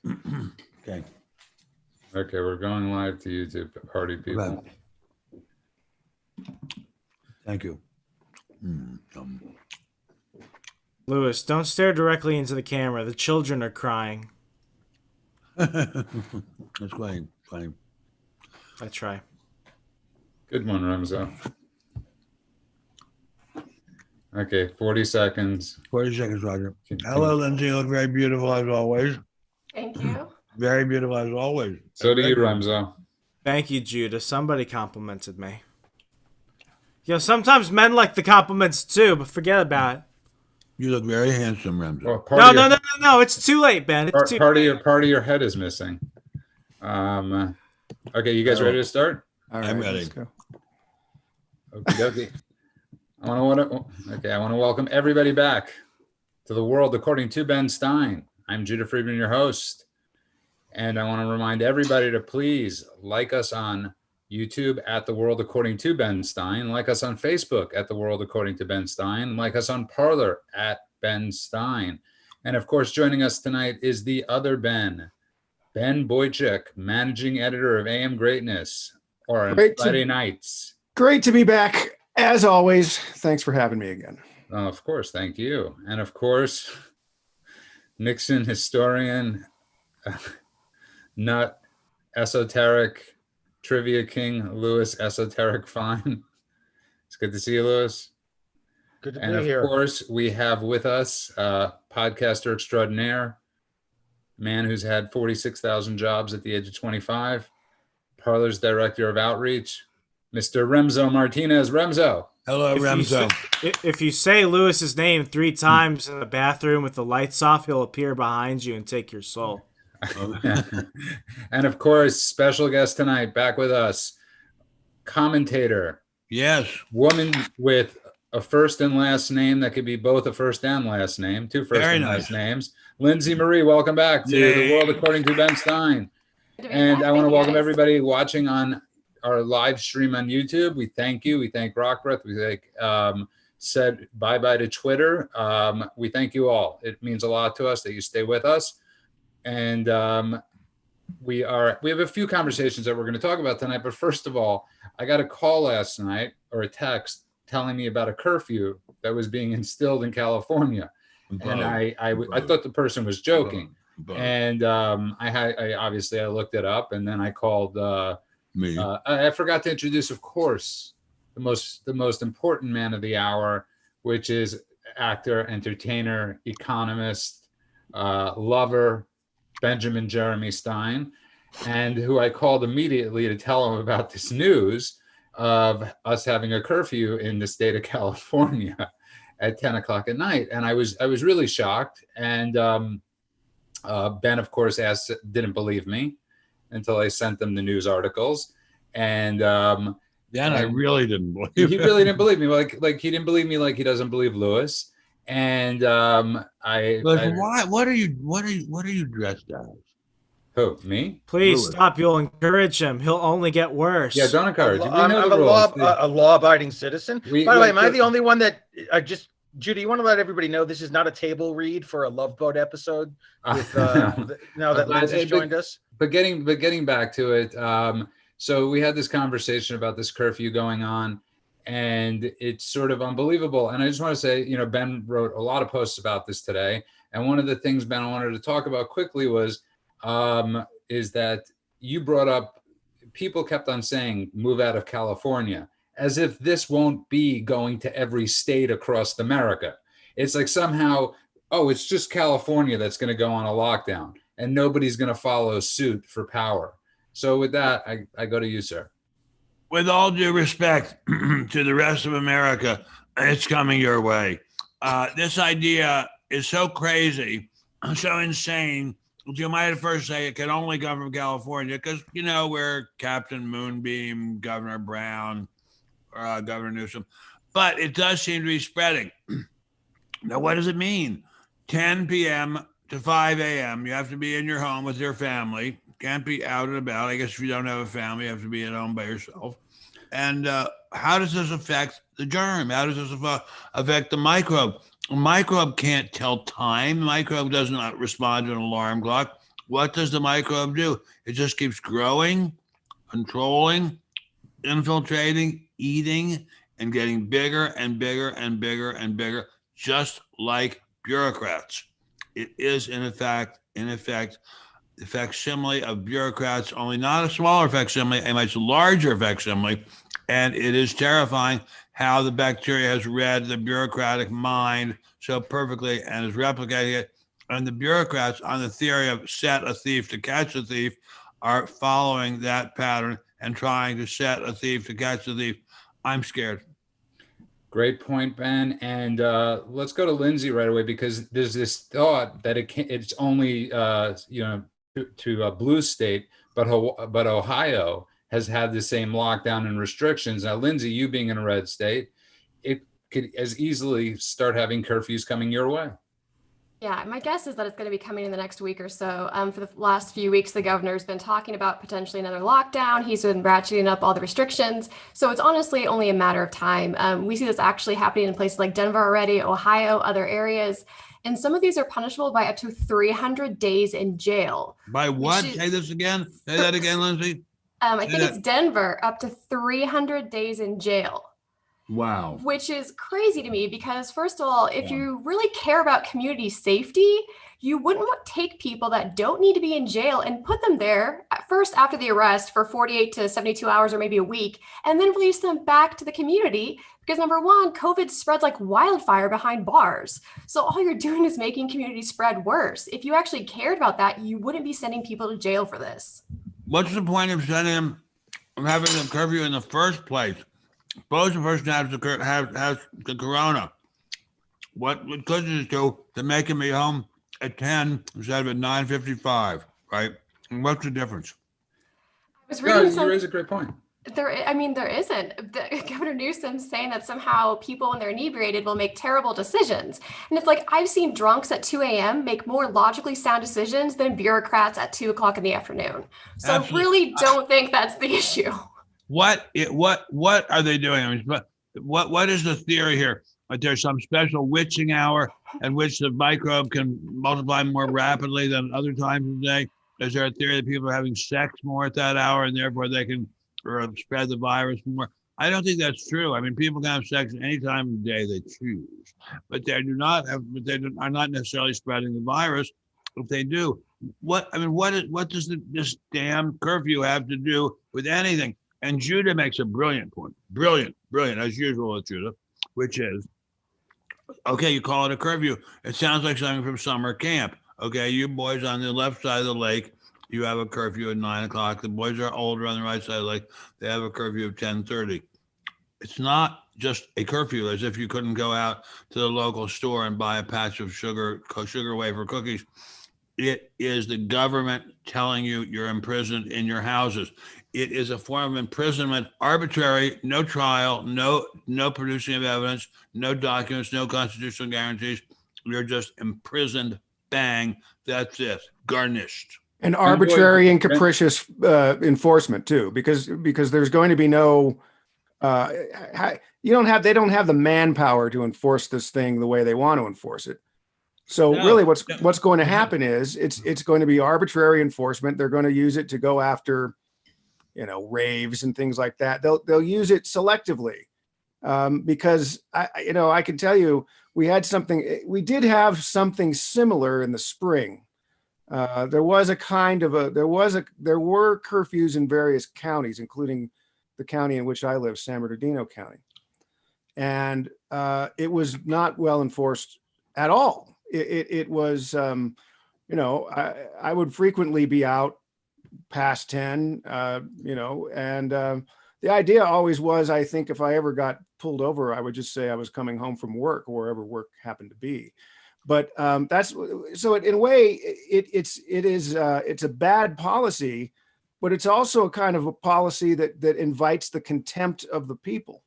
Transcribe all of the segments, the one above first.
Okay. Okay, we're going live to YouTube, party people. Okay. Thank you. Lewis, don't stare directly into the camera. The children are crying. That's fine. I try. Good one, Remzo. Okay, 40 seconds. 40 seconds, Roger. Hello, Lindsay. You look very beautiful as always. Thank you. Very beautiful as always. So do you, Remzo. Thank you, Judah. Somebody complimented me. Sometimes men like the compliments too, but forget about it. You look very handsome, Remzo. Well, No. It's too late, Ben. It's too late. Part of your head is missing. Okay, you guys ready to start? All right, I'm ready. let's go. Okay. I want to welcome everybody back to The World According to Ben Stein. I'm Judah Friedman, your host. And I want to remind everybody to please like us on YouTube at The World According to Ben Stein, like us on Facebook at The World According to Ben Stein, like us on Parler at Ben Stein. And of course, joining us tonight is the other Ben Boychuk, managing editor of AM Greatness, or on Friday nights. Great to be back, as always. Thanks for having me again. Of course, thank you. And of course, Nixon historian, nut, esoteric, trivia king, Lewis Esoteric Fine. It's good to see you, Lewis. Good to And be of here. course, we have with us podcaster extraordinaire, man who's had 46,000 jobs at the age of 25, Parler's director of outreach, Mr. Remzo Martinez. Remzo. Hello, Remzo. If you say Lewis's name 3 times in the bathroom with the lights off, he'll appear behind you and take your soul. And of course, special guest tonight, back with us, commentator. Yes. Woman with a first and last name that could be both a first and last name, 2 first Very and nice. last names. Lindsay Marie, welcome back to The World According to Ben Stein. And I want to welcome everybody watching on our live stream on YouTube. We thank you. We thank Rock Breath. We thank said bye-bye to Twitter. We thank you all. It means a lot to us that you stay with us. And we have a few conversations that we're going to talk about tonight. But first of all, I got a call last night, or a text, telling me about a curfew that was being instilled in California. And I thought the person was joking. And I obviously looked it up, and then I called me. I forgot to introduce, of course, the most important man of the hour, which is actor, entertainer, economist, lover, Benjamin Jeremy Stein, and who I called immediately to tell him about this news of us having a curfew in the state of California at 10 o'clock at night. And I was really shocked. And Ben, of course, didn't believe me until I sent them the news articles. And then I really didn't believe he really didn't believe me. Like he didn't believe me, like he doesn't believe Lewis. And what are you dressed as? Who, me? Please Lewis. stop. You'll encourage him. He'll only get worse. Yeah, don't encourage. I'm a law-abiding citizen. By the way, am I the only one that Judy, you want to let everybody know this is not a table read for a Love Boat episode with now that Lindsay's joined us? But getting back to it, so we had this conversation about this curfew going on, and it's sort of unbelievable. And I just want to say, Ben wrote a lot of posts about this today. And one of the things, Ben, I wanted to talk about quickly is that you brought up, people kept on saying, move out of California, as if this won't be going to every state across America. It's like somehow, it's just California that's going to go on a lockdown and nobody's going to follow suit for power. So with that, I go to you, sir. With all due respect to the rest of America, it's coming your way. This idea is so crazy, so insane. You might at first say it can only come from California because, we're Captain Moonbeam, Governor Brown, Governor Newsom. But it does seem to be spreading. Now, what does it mean? 10 p.m. to 5 a.m., you have to be in your home with your family. Can't be out and about. I guess if you don't have a family, you have to be at home by yourself. And how does this affect the germ? How does this affect the microbe? A microbe can't tell time. A microbe does not respond to an alarm clock. What does the microbe do? It just keeps growing, controlling, infiltrating, eating, and getting bigger and bigger and bigger and bigger, just like bureaucrats. It is, in effect, the facsimile of bureaucrats, only not a smaller facsimile, a much larger facsimile. And it is terrifying how the bacteria has read the bureaucratic mind so perfectly and is replicating it. And the bureaucrats, on the theory of set a thief to catch a thief, are following that pattern and trying to set a thief to catch a thief. I'm scared. Great point, Ben. And let's go to Lindsay right away, because there's this thought that it's only to a blue state, but Ohio has had the same lockdown and restrictions. Now, Lindsay, you being in a red state, it could as easily start having curfews coming your way. Yeah, my guess is that it's going to be coming in the next week or so. For the last few weeks, the governor's been talking about potentially another lockdown. He's been ratcheting up all the restrictions. So it's honestly only a matter of time. We see this actually happening in places like Denver already, Ohio, other areas. And some of these are punishable by up to 300 days in jail. By what? Say this again. Say that again, Lindsay. I think it's Denver, up to 300 days in jail. Wow. Which is crazy to me because, first of all, if you really care about community safety, you wouldn't want to take people that don't need to be in jail and put them there at first after the arrest for 48 to 72 hours or maybe a week, and then release them back to the community. Because number one, COVID spreads like wildfire behind bars. So all you're doing is making community spread worse. If you actually cared about that, you wouldn't be sending people to jail for this. What's the point of sending them, of having the curfew in the first place? Suppose the person has the corona. What could you do to make him be home at 10 instead of at 9:55, right? And what's the difference? I was reading you raise a great point. There isn't. Governor Newsom's saying that somehow people, when they're inebriated, will make terrible decisions. And it's like, I've seen drunks at 2 a.m. make more logically sound decisions than bureaucrats at 2 o'clock in the afternoon. So I really don't think that's the issue. What are they doing? I mean, what is the theory here? That there's some special witching hour at which the microbe can multiply more rapidly than other times of the day? Is there a theory that people are having sex more at that hour and therefore they can spread the virus more? I don't think that's true. I mean, people can have sex any time of the day they choose, but they are not necessarily spreading the virus if they do. What does this damn curfew have to do with anything? And Judah makes a brilliant point, brilliant, as usual with Judah, which is, okay, you call it a curfew. It sounds like something from summer camp. Okay, you boys on the left side of the lake, you have a curfew at 9 o'clock. The boys are older on the right side of the lake. They have a curfew of 10:30. It's not just a curfew as if you couldn't go out to the local store and buy a patch of sugar wafer cookies. It is the government telling you you're imprisoned in your houses. It is a form of imprisonment, arbitrary, no trial, no producing of evidence, no documents, no constitutional guarantees. You're just imprisoned. Bang. That's it. Garnished. And arbitrary and capricious enforcement too, because there's going to be no. They don't have the manpower to enforce this thing the way they want to enforce it. So really, what's going to happen is it's going to be arbitrary enforcement. They're going to use it to go after, raves and things like that. They'll use it selectively, because I can tell you we did have something similar in the spring. There were curfews in various counties, including the county in which I live, San Bernardino County, and it was not well enforced at all. It was, I would frequently be out past 10, and the idea always was, I think if I ever got pulled over, I would just say I was coming home from work or wherever work happened to be. But in a way, it's a bad policy, but it's also a kind of a policy that invites the contempt of the people.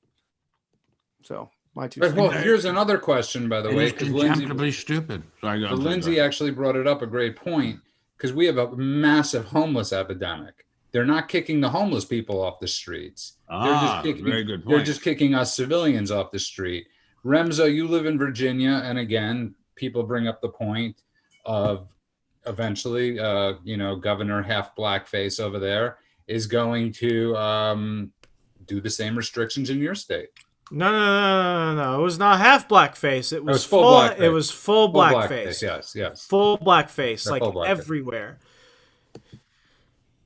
So. Well, here's another question, by the way, because contemptibly stupid. Lindsay actually brought it up, a great point, because we have a massive homeless epidemic. They're not kicking the homeless people off the streets. Very good point. They're just kicking us civilians off the street. Remzo, you live in Virginia, and again, people bring up the point of eventually, Governor half blackface over there is going to do the same restrictions in your state. No. It was not half blackface. It was full blackface. It was full blackface. Yes. Full blackface, like full blackface. everywhere.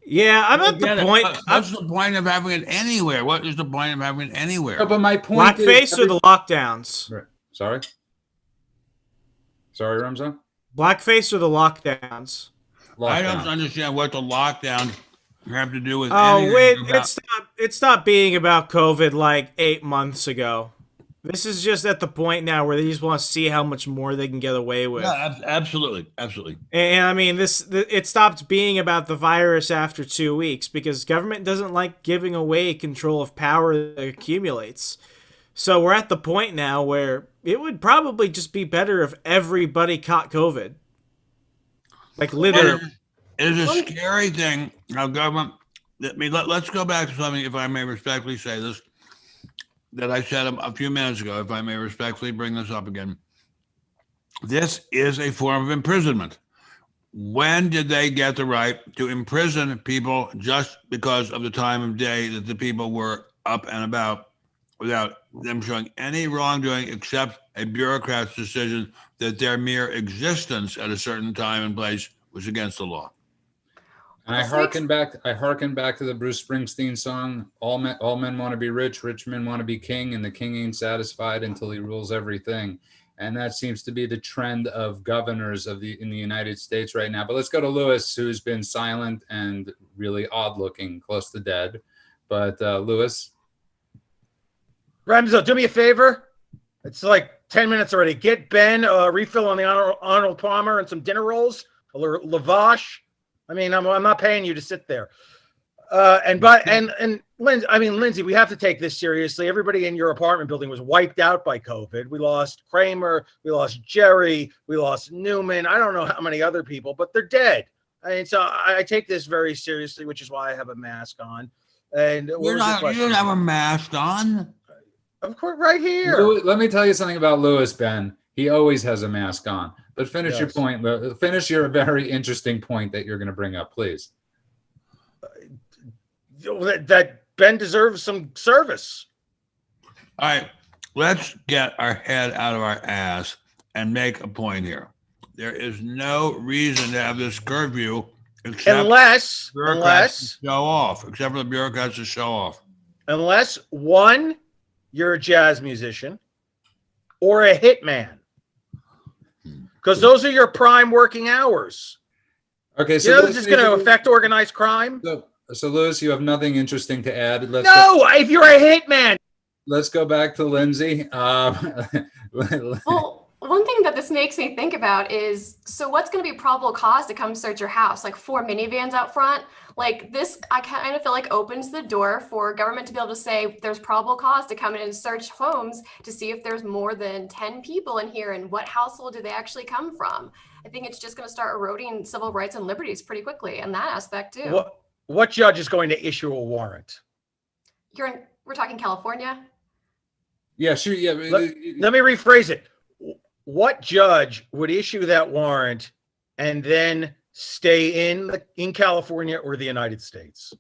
Yeah, I'm at the point. What's the point of having it anywhere? What is the point of having it anywhere? No, but my point blackface or the lockdowns? Right. Sorry, Ramza? Blackface or the lockdowns? I don't understand what the lockdown have to do with it stopped being about COVID like 8 months ago. This is just at the point now where they just want to see how much more they can get away with. Yeah, absolutely. And I mean, it stopped being about the virus after 2 weeks because government doesn't like giving away control of power that accumulates. So we're at the point now where it would probably just be better if everybody caught COVID. Like literally. It is a scary thing how government. Let's go back to something, if I may respectfully say this, that I said a few minutes ago, if I may respectfully bring this up again. This is a form of imprisonment. When did they get the right to imprison people just because of the time of day that the people were up and about without them showing any wrongdoing except a bureaucrat's decision that their mere existence at a certain time and place was against the law? And I hearken back to the Bruce Springsteen song, all men want to be rich men want to be king, and the king ain't satisfied until he rules everything. And that seems to be the trend of governors in the United States right now. But let's go to Lewis, who's been silent and really odd looking, close to dead. But Lewis? Ramzo, do me a favor. It's like 10 minutes already. Get Ben a refill on the Arnold Palmer and some dinner rolls, a lavash. I mean, I'm not paying you to sit there. And Lindsay, we have to take this seriously. Everybody in your apartment building was wiped out by COVID. We lost Kramer, we lost Jerry, we lost Newman. I don't know how many other people, but they're dead. And so I take this very seriously, which is why I have a mask on. And you don't have a mask on? Of course, right here. Let me tell you something about Lewis, Ben. He always has a mask on. But finish your point. Finish your very interesting point that you're going to bring up, please. That Ben deserves some service. All right, let's get our head out of our ass and make a point here. There is no reason to have this curfew unless show off, except for the bureaucrats to show off. Unless one, you're a jazz musician or a hitman. Because those are your prime working hours. Okay, so this is going to affect organized crime. So Lewis, you have nothing interesting to add. If you're a hitman. Let's go back to Lindsay. Well, one thing that this makes me think about is, so what's going to be probable cause to come search your house? Like 4 minivans out front? Like this, I kind of feel like opens the door for government to be able to say there's probable cause to come in and search homes to see if there's more than 10 people in here and what household do they actually come from. I think it's just going to start eroding civil rights and liberties pretty quickly in that aspect too. What judge is going to issue a warrant? We're talking California? Yeah, sure. Yeah. Let me rephrase it. What judge would issue that warrant and then stay in California or the United States?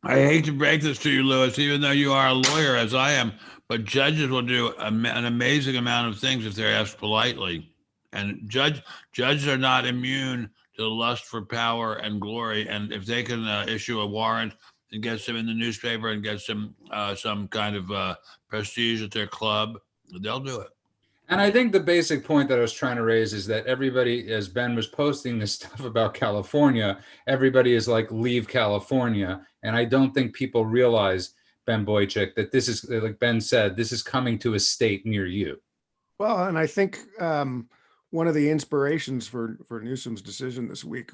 I hate to break this to you, Lewis, even though you are a lawyer, as I am, but judges will do an amazing amount of things if they're asked politely. And judges are not immune to the lust for power and glory. And if they can issue a warrant and gets them in the newspaper and gets them some kind of prestige at their club, they'll do it. And I think the basic point that I was trying to raise is that everybody, as Ben was posting this stuff about California, everybody is like, leave California. And I don't think people realize, Ben Boychuk, that this is, like Ben said, this is coming to a state near you. Well, and I think one of the inspirations for Newsom's decision this week,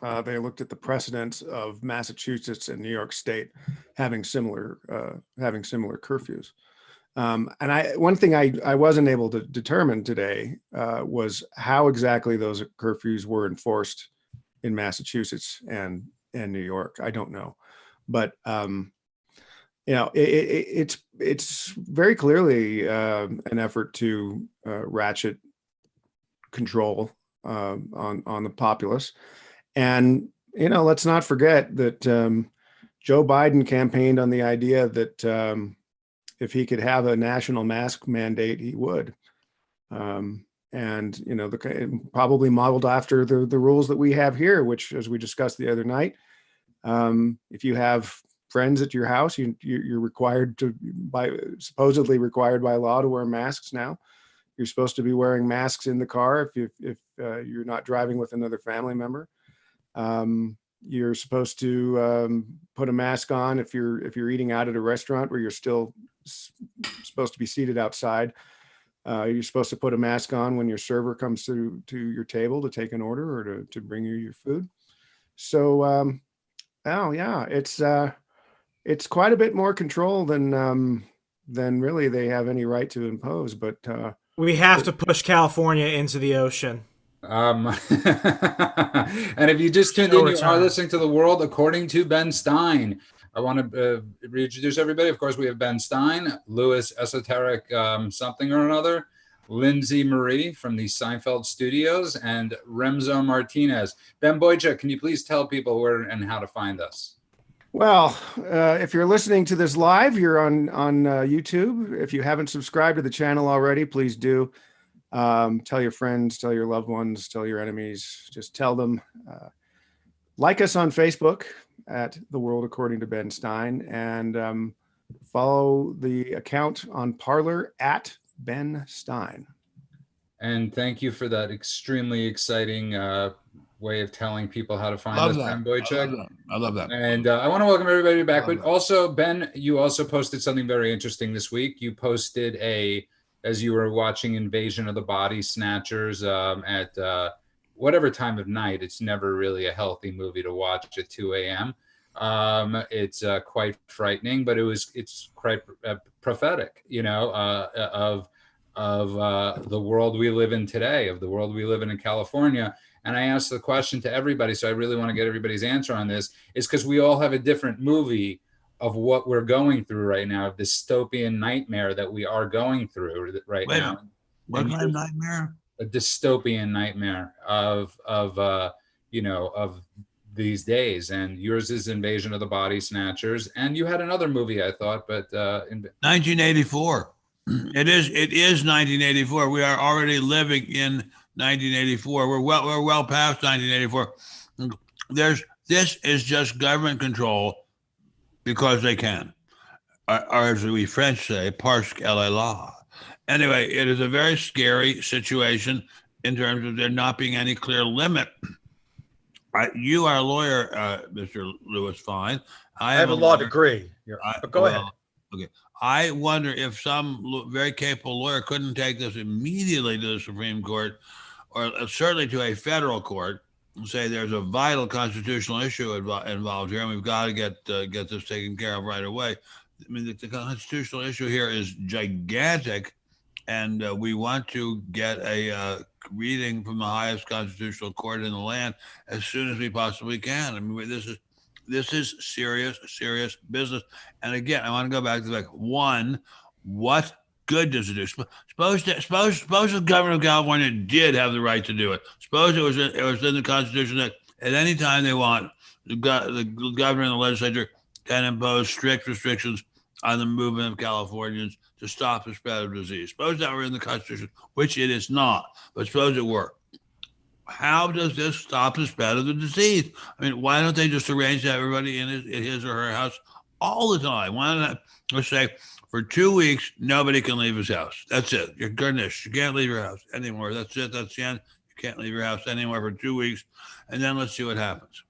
they looked at the precedents of Massachusetts and New York State having similar curfews. And one thing I wasn't able to determine today was how exactly those curfews were enforced in Massachusetts and New York. I don't know, but it's very clearly an effort to ratchet control on the populace. And let's not forget that Joe Biden campaigned on the idea that if he could have a national mask mandate, he would. Probably modeled after the rules that we have here, which, as we discussed the other night, if you have friends at your house, you're required supposedly required by law to wear masks now. You're supposed to be wearing masks in the car if you're not driving with another family member. You're supposed to put a mask on if you're eating out at a restaurant where you're still supposed to be seated outside. You're supposed to put a mask on when your server comes to your table to take an order or to bring you your food. So, it's quite a bit more control than really they have any right to impose. But we have to push California into the ocean. And if you just tuned in, you are listening to The World According to Ben Stein. I want to reintroduce everybody. Of course, we have Ben Stein, Louis Esoteric something or another, Lindsay Marie from the Seinfeld Studios, and Remzo Martinez. Ben Boychuk, can you please tell people where and how to find us? Well, if you're listening to this live, you're on YouTube. If you haven't subscribed to the channel already, please do. Tell your friends, tell your loved ones, tell your enemies. Just tell them. Like us on Facebook at The World According to Ben Stein, and follow the account on Parler at Ben Stein. And thank you for that extremely exciting way of telling people how to find us, Ben Boychuk. I love that. And I want to welcome everybody back. But also, Ben, you also posted something very interesting this week. You posted as you were watching Invasion of the Body Snatchers at whatever time of night. It's never really a healthy movie to watch at 2 a.m. It's quite frightening, but it's quite prophetic, of the world we live in today, of the world we live in California. And I asked the question to everybody, so I really want to get everybody's answer on this, is because we all have a different movie of what we're going through right now, of dystopian nightmare that we are going through right now. What kind of nightmare? A dystopian nightmare of these days. And yours is Invasion of the Body Snatchers. And you had another movie, I thought, but 1984. It is 1984. We are already living in 1984. We're well past 1984. This is just government control because they can, or as we French say, parce qu'elle est là. Anyway, it is a very scary situation in terms of there not being any clear limit. You are a lawyer, Mr. Louis Fine. I have a law degree. Go ahead. Okay. I wonder if some very capable lawyer couldn't take this immediately to the Supreme Court, or certainly to a federal court, and say there's a vital constitutional issue involved here, and we've got to get this taken care of right away. I mean, the constitutional issue here is gigantic, and we want to get a reading from the highest constitutional court in the land as soon as we possibly can. I mean, this is serious business. And again, I want to go back to one, what good does it do? Suppose the government of California did have the right to do it. Suppose it was in the Constitution that at any time they want, the governor and the legislature can impose strict restrictions on the movement of Californians to stop the spread of disease. Suppose that were in the Constitution, which it is not, but suppose it were. How does this stop the spread of the disease? I mean, why don't they just arrange to have everybody in his or her house all the time? Why not, let's say, for 2 weeks, nobody can leave his house. That's it. You're garnished. You can't leave your house anymore. That's it. That's the end. You can't leave your house anymore for 2 weeks. And then let's see what happens.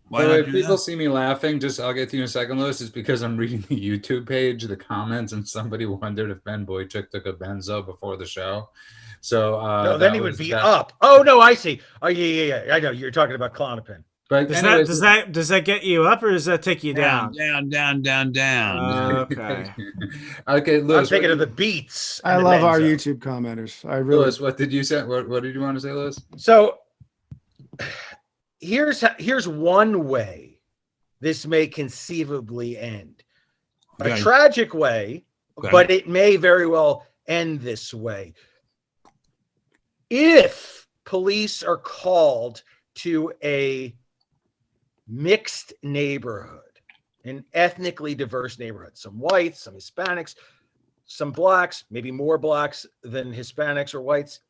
Why not? If people see me laughing, I'll get to you in a second, Louis, it's because I'm reading the YouTube page, the comments, and somebody wondered if Ben Boychuk took a benzo before the show. So no, then he would be up. Oh no, I see. Oh yeah. I know you're talking about Klonopin. But does that get you up, or does that take you down? Down. Okay. Okay, Louis, I'm thinking of the beats. I love our YouTube commenters. Louis, what did you say? What did you want to say, Louis? So here's one way this may conceivably end. A tragic way, but it may very well end this way. If police are called to a mixed neighborhood, an ethnically diverse neighborhood, some whites, some Hispanics, some blacks, maybe more blacks than Hispanics or whites.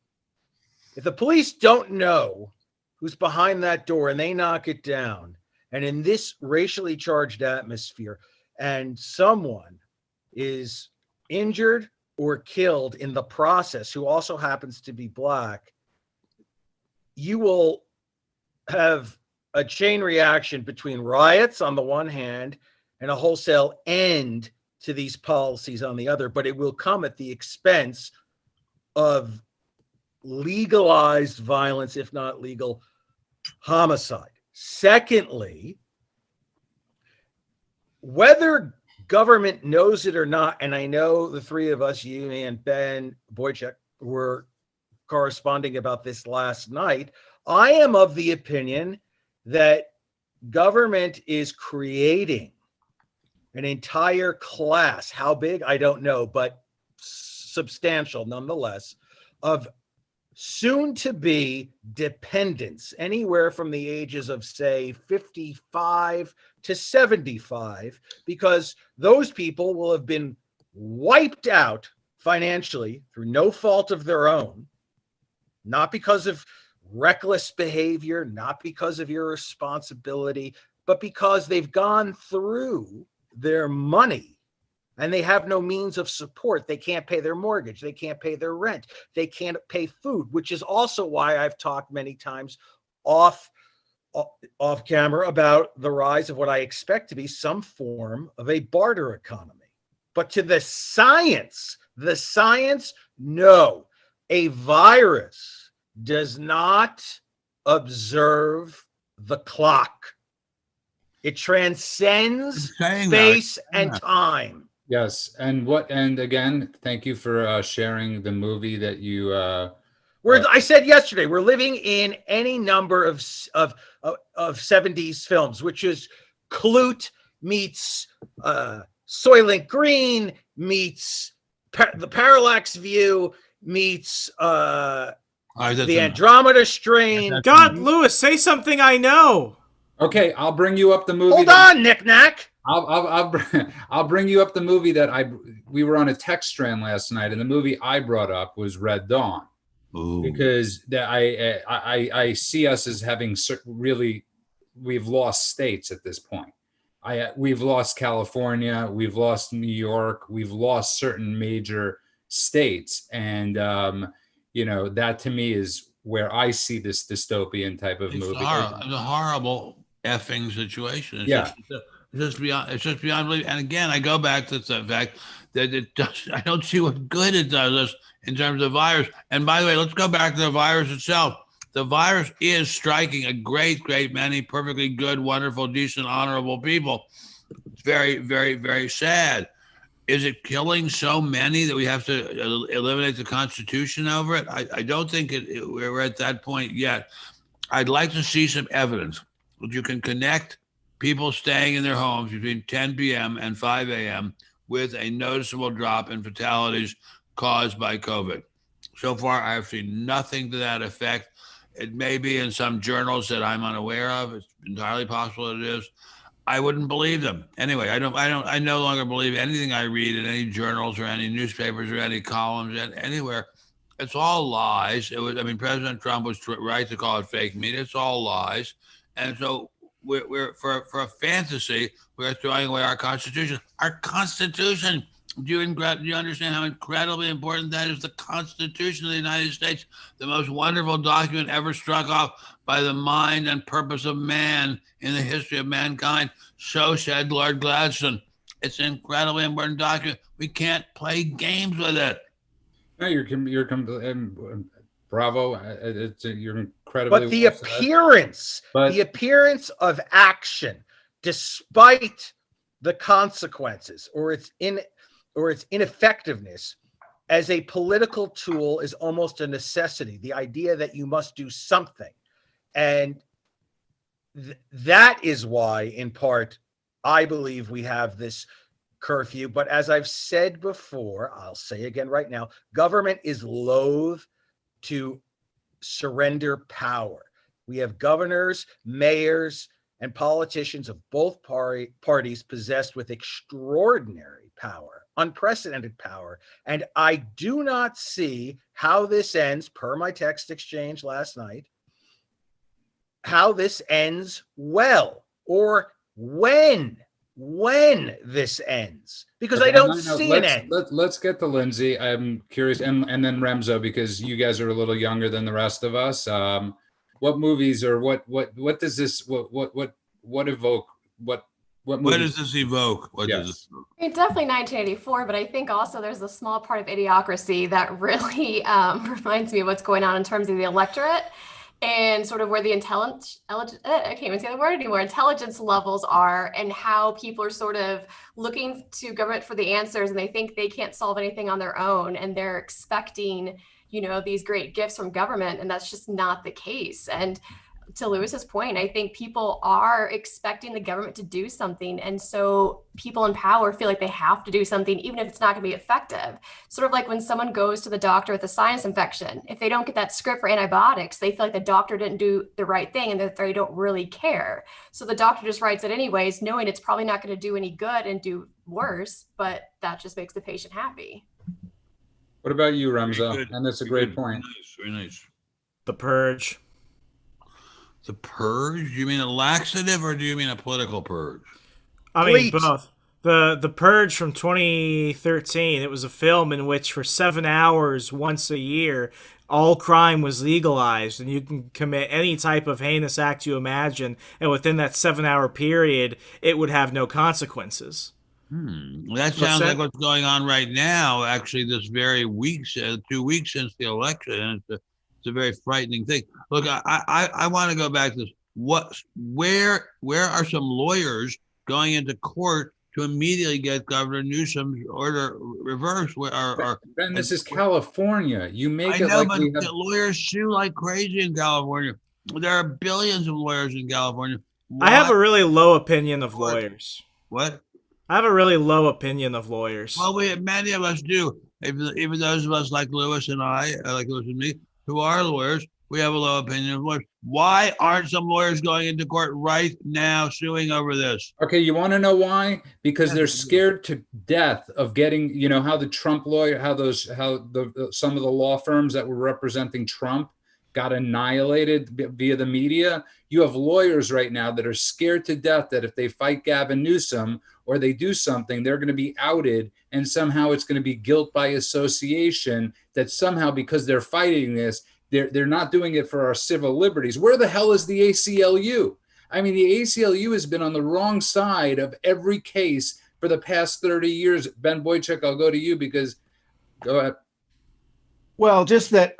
If the police don't know who's behind that door and they knock it down, and in this racially charged atmosphere, and someone is injured or killed in the process who also happens to be black, you will have a chain reaction between riots on the one hand and a wholesale end to these policies on the other, but it will come at the expense of legalized violence, if not legal homicide. Secondly, whether government knows it or not, and I know the three of us, you and Ben Boychuk, were corresponding about this last night, I am of the opinion that government is creating an entire class, how big, I don't know, but substantial nonetheless, of soon-to-be dependents, anywhere from the ages of, say, 55 to 75, because those people will have been wiped out financially through no fault of their own, not because of reckless behavior, not because of irresponsibility, but because they've gone through their money and they have no means of support. They can't pay their mortgage. They can't pay their rent. They can't pay food, which is also why I've talked many times off camera about the rise of what I expect to be some form of a barter economy. But to the science, no, a virus does not observe the clock. It transcends space and time. Yes, and again, thank you for sharing the movie that you. I said yesterday, we're living in any number of 70s films, which is Clute meets Soylent Green meets the Parallax View meets the Andromeda Strain. God, Lewis, say something I know. Okay, I'll bring you up the movie. Hold on, Knick-Knack. I'll bring you up the movie that we were on a text strand last night, and the movie I brought up was Red Dawn. Ooh. Because I see us as having really, we've lost states at this point. We've lost California, we've lost New York, we've lost certain major states, and that to me is where I see this dystopian type of movie. It's a horrible effing situation. It's just beyond belief. And again, I go back to the fact that I don't see what good it does us in terms of virus. And by the way, let's go back to the virus itself. The virus is striking a great many perfectly good, wonderful, decent, honorable people. It's very, very, very sad. Is it killing so many that we have to eliminate the Constitution over it? I don't think we're at that point yet. I'd like to see some evidence that you can connect people staying in their homes between 10 p.m. and 5 a.m. with a noticeable drop in fatalities caused by COVID. So far, I have seen nothing to that effect. It may be in some journals that I'm unaware of. It's entirely possible it is. I wouldn't believe them. Anyway, I no longer believe anything I read in any journals or any newspapers or any columns anywhere. It's all lies. President Trump was right to call it fake media. It's all lies. And so we're for a fantasy, we're throwing away our Constitution. Our Constitution. Do you understand how incredibly important that is? The Constitution of the United States, the most wonderful document ever struck off by the mind and purpose of man in the history of mankind. So said Lord Gladstone. It's an incredibly important document. We can't play games with it. No, you're bravo. You're incredibly. But the appearance of action, despite the consequences or its ineffectiveness as a political tool, is almost a necessity. The idea that you must do something. And that is why, in part, I believe we have this curfew. But as I've said before, I'll say again right now, government is loath to surrender power. We have governors, mayors, and politicians of both parties possessed with extraordinary power, unprecedented power. And I do not see how this ends, per my text exchange last night, how this ends well, or when this ends, because Okay, I don't see an end. Let's get to Lindsay. I'm curious, and then Remzo, because you guys are a little younger than the rest of us. What movies, or what does this evoke? What does this evoke? I mean, definitely 1984, but I think also there's a small part of Idiocracy that really reminds me of what's going on in terms of the electorate and sort of where the intelligence levels are, and how people are sort of looking to government for the answers, and they think they can't solve anything on their own, and they're expecting, these great gifts from government, and that's just not the case. And to Lewis's point, I think people are expecting the government to do something. And so people in power feel like they have to do something, even if it's not going to be effective. Sort of like when someone goes to the doctor with a sinus infection, if they don't get that script for antibiotics, they feel like the doctor didn't do the right thing and that they don't really care. So the doctor just writes it anyways, knowing it's probably not going to do any good and do worse, but that just makes the patient happy. What about you, Remzo? And that's a great point. Very nice. The Purge. The Purge? You mean a laxative, or do you mean a political purge? I mean both. The Purge from 2013. It was a film in which for 7 hours once a year, all crime was legalized, and you can commit any type of heinous act you imagine, and within that 7-hour period, it would have no consequences. That sounds like what's going on right now. Actually, this very week, 2 weeks since the election, and it's a very frightening thing. Look, I want to go back to this. Where are some lawyers going into court to immediately get Governor Newsom's order reversed? Ben, this is California. You make I it know, like but we have... the lawyers sue like crazy in California. There are billions of lawyers in California. I have a really low opinion of lawyers. What? I have a really low opinion of lawyers. Well, many of us do. Even those of us like Lewis and I, like Lewis and me, who are lawyers, we have a low opinion of lawyers. Why aren't some lawyers going into court right now suing over this? Okay, you want to know why? Because they're scared to death of getting, how the Trump lawyer, some of the law firms that were representing Trump got annihilated via the media. You have lawyers right now that are scared to death that if they fight Gavin Newsom or they do something, they're going to be outed, and somehow it's going to be guilt by association, that somehow because they're fighting this, they're not doing it for our civil liberties. Where the hell is the ACLU? I mean, the ACLU has been on the wrong side of every case for the past 30 years. Ben Boychuk, I'll go to you because, go ahead. Well, just that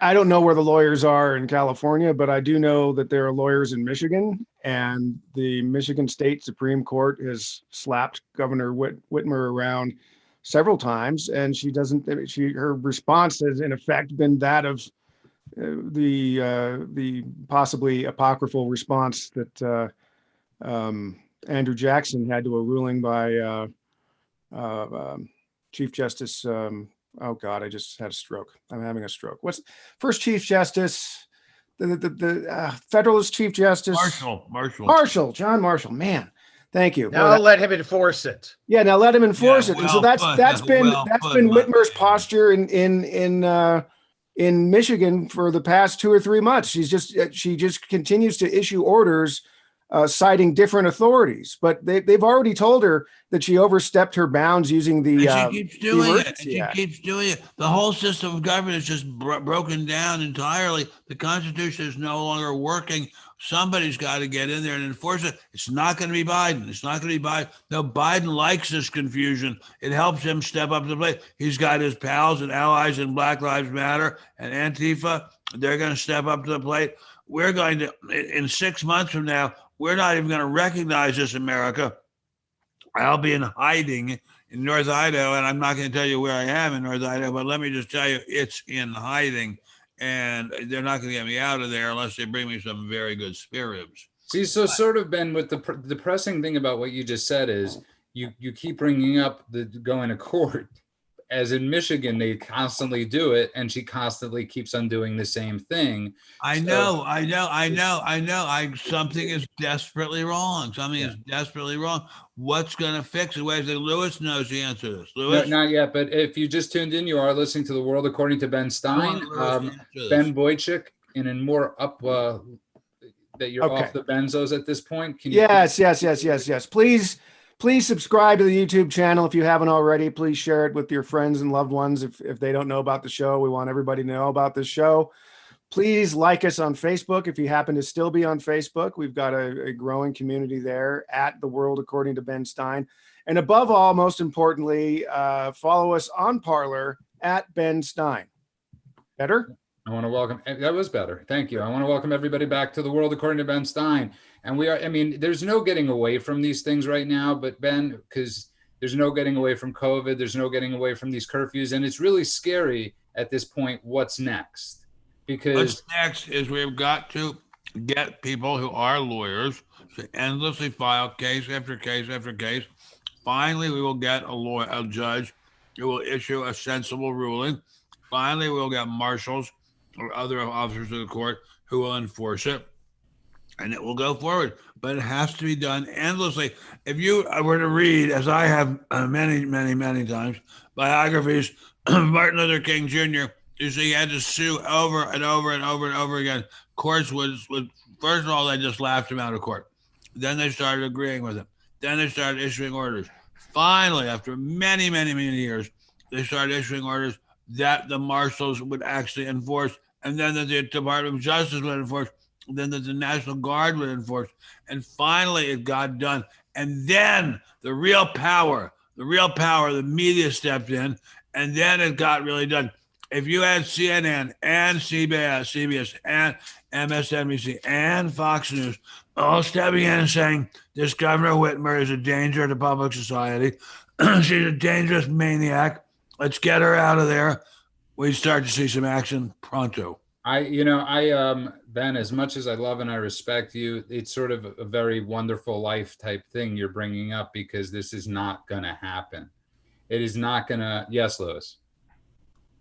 I don't know where the lawyers are in California, but I do know that there are lawyers in Michigan, and the Michigan State Supreme Court has slapped Governor Whitmer around several times, and her response has in effect been that of the possibly apocryphal response that Andrew Jackson had to a ruling by Chief Justice. Oh God, I just had a stroke. I'm having a stroke. What's first Chief Justice? The Federalist Chief Justice Marshall, John Marshall. Man, thank you. Now let him enforce it. Yeah, now let him enforce it. And so that's been Whitmer's posture in Michigan for the past 2 or 3 months. She just continues to issue orders citing different authorities, but they've already told her that she overstepped her bounds using the. And she keeps doing it. She keeps doing it. The whole system of government is just broken down entirely. The Constitution is no longer working. Somebody's got to get in there and enforce it. It's not going to be Biden. It's not going to be Biden. No, Biden likes this confusion. It helps him step up to the plate. He's got his pals and allies in Black Lives Matter and Antifa. They're going to step up to the plate. We're going to, in 6 months from now, we're not even going to recognize this America. I'll be in hiding in North Idaho, and I'm not going to tell you where I am in North Idaho, but let me just tell you, it's in hiding, and they're not going to get me out of there unless they bring me some very good spare ribs. See, so sort of, Ben, with the depressing thing about what you just said is you keep bringing up the going to court, as in Michigan, they constantly do it, and she constantly keeps on doing the same thing. I know. Something is desperately wrong. Something is desperately wrong. What's going to fix it? Wait, Lewis knows the answer to this. Lewis? No, not yet, but if you just tuned in, you are listening to The World According to Ben Stein. Ben Boychuk, in a more up, that you're off the benzos at this point. Can you yes. Please subscribe to the YouTube channel if you haven't already. Please share it with your friends and loved ones if they don't know about the show. We want everybody to know about this show. Please like us on Facebook if you happen to still be on Facebook. We've got a growing community there at The World According to Ben Stein. And above all, most importantly, follow us on Parler at Ben Stein. Better? I want to welcome, that was better. Thank you. I want to welcome everybody back to The World According to Ben Stein. And we are, I mean, there's no getting away from these things right now, but Ben, because there's no getting away from COVID, there's no getting away from these curfews. And it's really scary at this point, what's next? Because what's next is we've got to get people who are lawyers to endlessly file case after case after case. Finally, we will get a judge who will issue a sensible ruling. Finally, we'll get marshals or other officers of the court who will enforce it, and it will go forward. But it has to be done endlessly. If you were to read, as I have many times, biographies of Martin Luther King Jr., you see he had to sue over and over again. Courts would first of all, they just laughed him out of court. Then they started agreeing with him. Then they started issuing orders. Finally, after many years, they started issuing orders that the marshals would actually enforce, and then that the Department of Justice would enforce, and then that the National Guard would enforce. And finally, it got done. And then the real power, the media stepped in, and then it got really done. If you had CNN and CBS and MSNBC and Fox News all stepping in and saying, this Governor Whitmer is a danger to public society, she's a dangerous maniac, let's get her out of there, we start to see some action pronto. Ben, as much as I love and I respect you, it's sort of a very wonderful life type thing you're bringing up, because this is not going to happen. It is not going to. Yes, Lewis.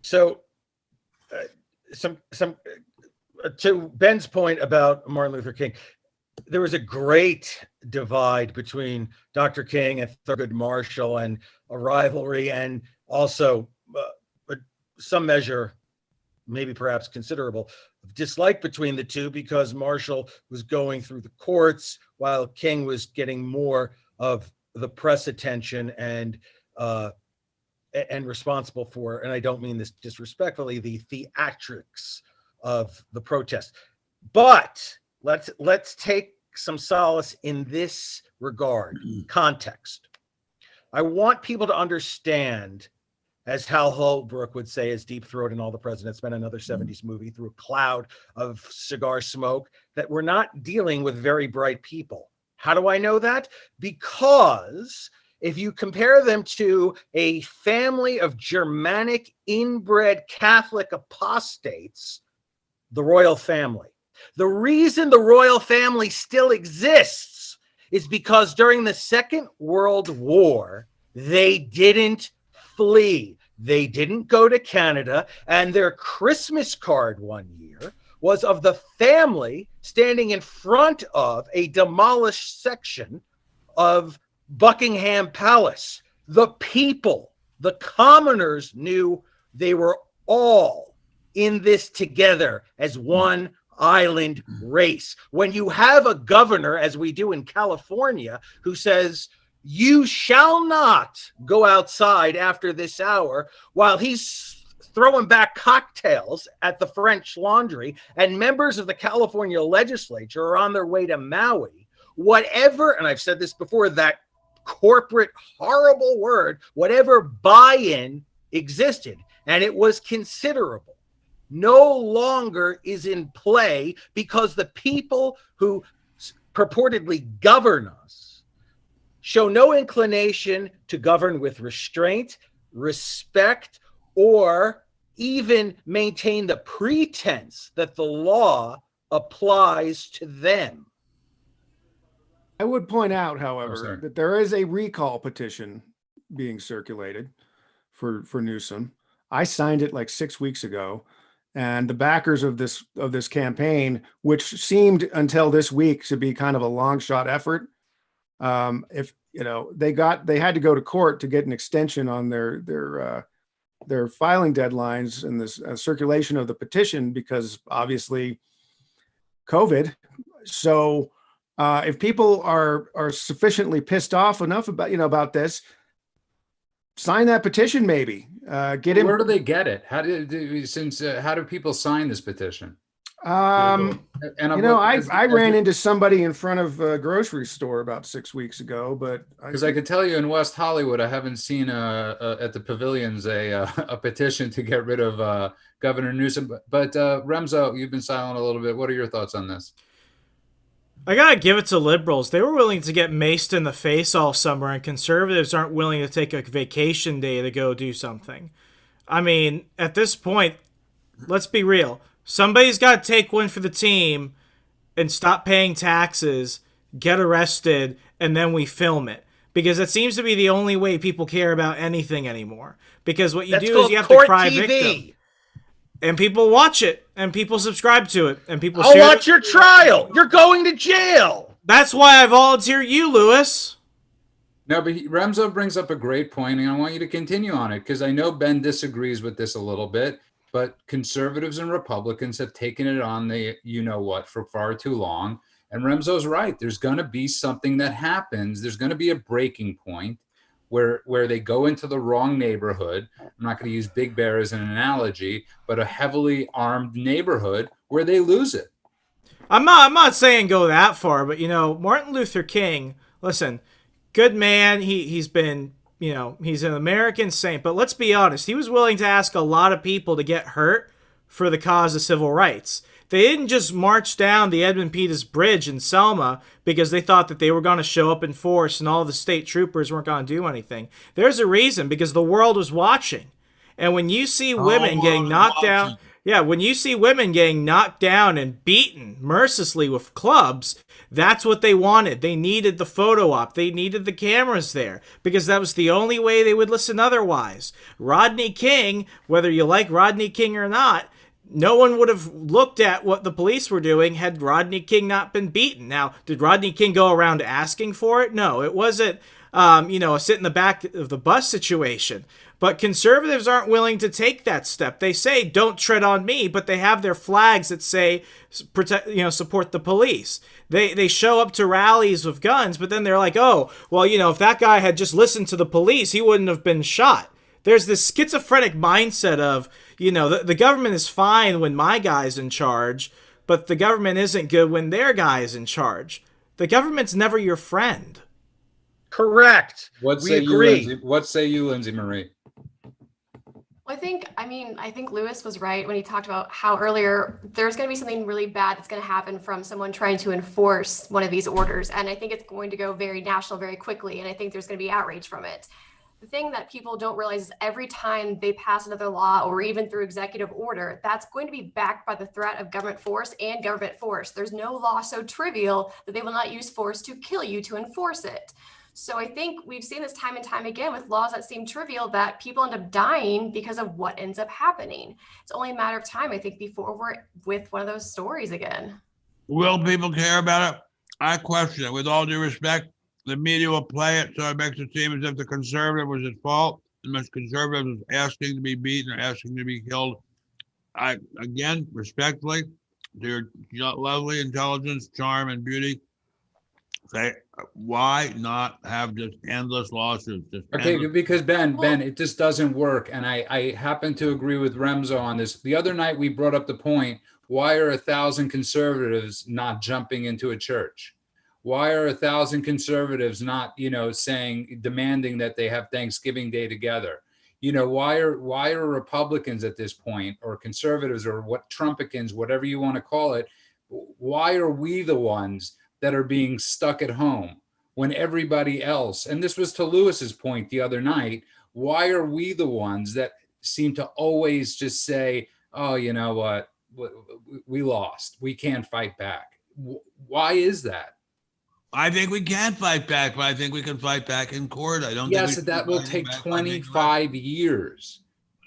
So, to Ben's point about Martin Luther King, there was a great divide between Dr. King and Thurgood Marshall, and a rivalry, and also some measure, maybe perhaps considerable, dislike between the two, because Marshall was going through the courts while King was getting more of the press attention and responsible for, and I don't mean this disrespectfully, the theatrics of the protest. But let's take some solace in this regard. Context. I want people to understand, as Hal Holbrook would say, as Deep Throat and All the President's Men, another 70s movie, through a cloud of cigar smoke, that we're not dealing with very bright people. How do I know that? Because if you compare them to a family of Germanic inbred Catholic apostates, the royal family. The reason the royal family still exists is because during the Second World War, they didn't flee. They didn't go to Canada, and their Christmas card one year was of the family standing in front of a demolished section of Buckingham Palace. The people, the commoners, knew they were all in this together as one island race. When you have a governor, as we do in California, who says, you shall not go outside after this hour, while he's throwing back cocktails at the French Laundry, and members of the California legislature are on their way to Maui, whatever, and I've said this before, that corporate horrible word, whatever buy-in existed, and it was considerable, no longer is in play, because the people who purportedly govern us show no inclination to govern with restraint, respect, or even maintain the pretense that the law applies to them. I would point out, however, that there is a recall petition being circulated for Newsom. I signed it like 6 weeks ago, and the backers of this campaign, which seemed until this week to be kind of a long shot effort, if you know, they had to go to court to get an extension on their filing deadlines and this circulation of the petition, because obviously COVID. So if people are sufficiently pissed off enough about this, sign that petition. Maybe get him. Where do they get it? How do people sign this petition? I ran into somebody in front of a grocery store about 6 weeks ago, but because I could tell you in West Hollywood, I haven't seen at the pavilions a petition to get rid of Governor Newsom. But Remzo, you've been silent a little bit. What are your thoughts on this? I gotta give it to liberals. They were willing to get maced in the face all summer, and conservatives aren't willing to take a vacation day to go do something. I mean, at this point, let's be real. Somebody's got to take one for the team and stop paying taxes, get arrested, and then we film it. Because it seems to be the only way people care about anything anymore. Because what you do is you have to cry victim. And people watch it, and people subscribe to it, and people I'll watch your trial. You're going to jail. That's why I volunteer you, Lewis. No, but Remzo brings up a great point, and I want you to continue on it, because I know Ben disagrees with this a little bit, but conservatives and Republicans have taken it on the you-know-what for far too long. And Remzo's right. There's going to be something that happens. There's going to be a breaking point where they go into the wrong neighborhood. I'm not going to use Big Bear as an analogy, but a heavily armed neighborhood where they lose it. I'm not saying go that far, but Martin Luther King, listen, good man. He's been, he's an American saint, but let's be honest. He was willing to ask a lot of people to get hurt for the cause of civil rights. They didn't just march down the Edmund Pettus Bridge in Selma because they thought that they were going to show up in force and all the state troopers weren't going to do anything. There's a reason, because the world was watching. And when you see women getting knocked down, when you see women getting knocked down and beaten mercilessly with clubs, that's what they wanted. They needed the photo op. They needed the cameras there because that was the only way they would listen otherwise. Rodney King, whether you like Rodney King or not, no one would have looked at what the police were doing had Rodney King not been beaten. Now, did Rodney King go around asking for it? No, it wasn't, a sit in the back of the bus situation. But conservatives aren't willing to take that step. They say, don't tread on me, but they have their flags that say, support the police. They show up to rallies with guns, but then they're like, oh, well, if that guy had just listened to the police, he wouldn't have been shot. There's this schizophrenic mindset of, the government is fine when my guy's in charge, but the government isn't good when their guy is in charge. The government's never your friend. Correct. We agree. What say you, Lindsay Marie? I think Lewis was right when he talked about how earlier there's going to be something really bad that's going to happen from someone trying to enforce one of these orders. And I think it's going to go very national very quickly. And I think there's going to be outrage from it. The thing that people don't realize is every time they pass another law or even through executive order, that's going to be backed by the threat of government force and government force. There's no law so trivial that they will not use force to kill you to enforce it. So I think we've seen this time and time again with laws that seem trivial that people end up dying because of what ends up happening. It's only a matter of time, I think, before we're with one of those stories again. Will people care about it? I question it. With all due respect, the media will play it so it makes it seem as if the conservative was at fault. The most conservative was asking to be beaten or asking to be killed. I, again, respectfully, to your lovely intelligence, charm, and beauty, say, why not have just endless lawsuits? Because Ben, it just doesn't work. And I happen to agree with Remzo on this. The other night we brought up the point, why are 1,000 conservatives not jumping into a church? Why are 1,000 conservatives not, demanding that they have Thanksgiving Day together? Why are Republicans at this point, or conservatives, or Trumpicans, whatever you want to call it, why are we the ones that are being stuck at home when everybody else, and this was to Lewis's point the other night, why are we the ones that seem to always just say, oh, you know what, we lost, we can't fight back? Why is that? I think we can fight back, but I think we can fight back in court. I don't Yes, think that will take 25 years.